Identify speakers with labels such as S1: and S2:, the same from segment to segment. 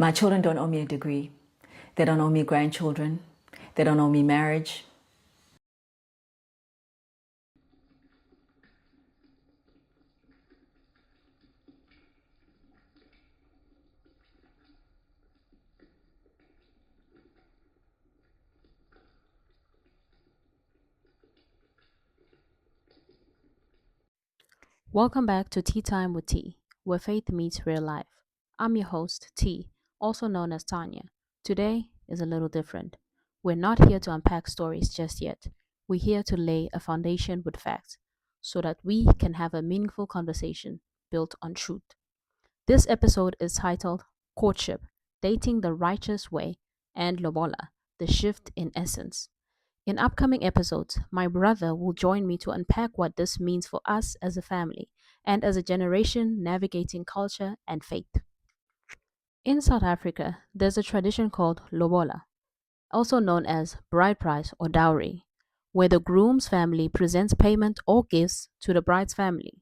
S1: My children don't owe me a degree. They don't owe me grandchildren. They don't owe me marriage.
S2: Welcome back to Tea Time with T, where faith meets real life. I'm your host, T, also known as Tanya. Today is a little different. We're not here to unpack stories just yet. We're here to lay a foundation with facts so that we can have a meaningful conversation built on truth. This episode is titled Courtship, Dating the Righteous Way, and Lobola, The Shift in Essence. In upcoming episodes, my brother will join me to unpack what this means for us as a family and as a generation navigating culture and faith. In South Africa, there's a tradition called Lobola, also known as bride price or dowry, where the groom's family presents payment or gifts to the bride's family.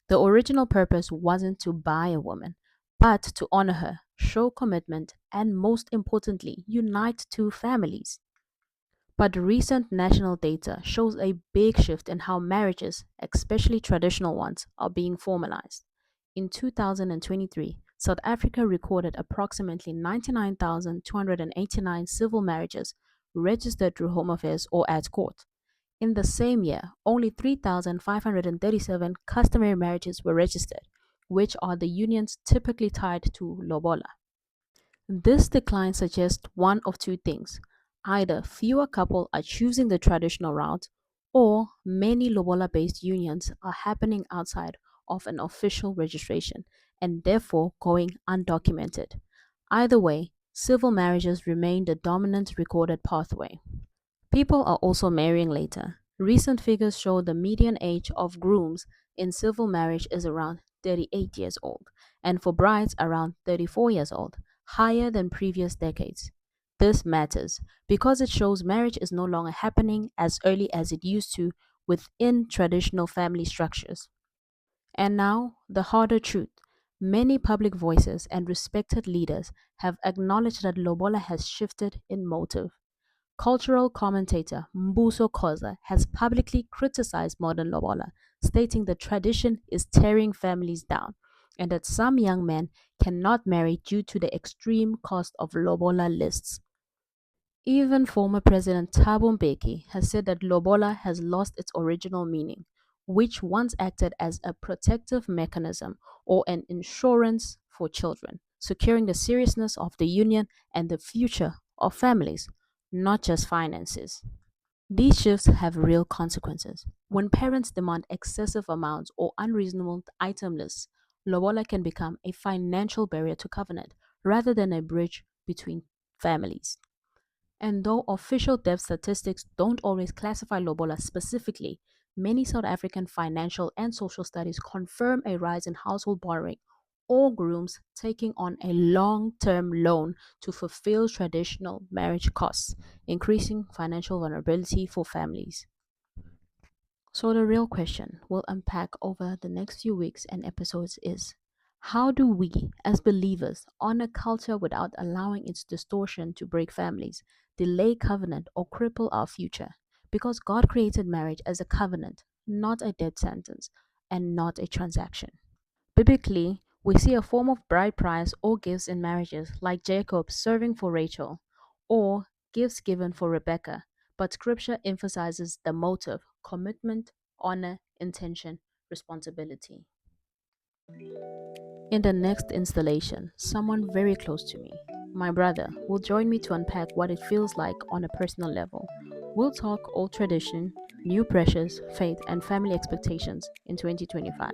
S2: The original purpose wasn't to buy a woman, but to honor her, show commitment, and most importantly, unite two families. But recent national data shows a big shift in how marriages, especially traditional ones, are being formalized. In 2023, South Africa recorded approximately 99,289 civil marriages registered through Home Affairs or at court. In the same year, only 3,537 customary marriages were registered, which are the unions typically tied to lobola. This decline suggests one of two things. Either fewer couples are choosing the traditional route, or many lobola based unions are happening outside of an official registration and therefore going undocumented. Either way, civil marriages remain the dominant recorded pathway. People are also marrying later. Recent figures show the median age of grooms in civil marriage is around 38 years old, and for brides around 34 years old, higher than previous decades. This matters because it shows marriage is no longer happening as early as it used to within traditional family structures. And now, the harder truth. Many public voices and respected leaders have acknowledged that Lobola has shifted in motive. Cultural commentator Mbuso Khoza has publicly criticized modern lobola, stating the tradition is tearing families down and that some young men cannot marry due to the extreme cost of lobola lists. Even former President Thabo Mbeki has said that lobola has lost its original meaning, which once acted as a protective mechanism or an insurance for children, securing the seriousness of the union and the future of families, not just finances. These shifts have real consequences. When parents demand excessive amounts or unreasonable item lists, lobola can become a financial barrier to covenant rather than a bridge between families. And though official debt statistics don't always classify lobola specifically, many South African financial and social studies confirm a rise in household borrowing or grooms taking on a long term loan to fulfill traditional marriage costs, increasing financial vulnerability for families. So, the real question we'll unpack over the next few weeks and episodes is how do we, as believers, honor culture without allowing its distortion to break families, delay covenant, or cripple our future? Because God created marriage as a covenant, not a death sentence, and not a transaction. Biblically, we see a form of bride price or gifts in marriages, like Jacob serving for Rachel, or gifts given for Rebecca, but scripture emphasizes the motive, commitment, honor, intention, responsibility. In the next installation, someone very close to me, my brother, will join me to unpack what it feels like on a personal level. We'll talk old tradition, new pressures, faith, and family expectations in 2025.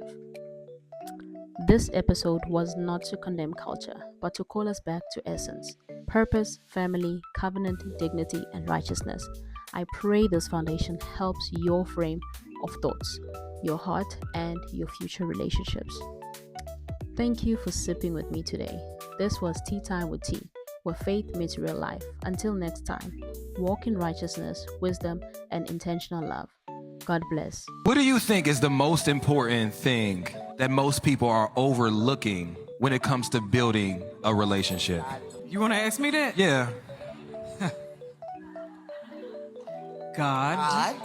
S2: This episode was not to condemn culture, but to call us back to essence purpose, family, covenant, dignity, and righteousness. I pray this foundation helps your frame of thoughts, your heart, and your future relationships. Thank you for sipping with me today. This was Tea Time with Tea, where faith meets real life. Until next time, walk in righteousness, wisdom, and intentional love. God bless.
S3: What do you think is the most important thing that most people are overlooking when it comes to building a relationship?
S4: You want to ask me that?
S3: Yeah.
S4: God.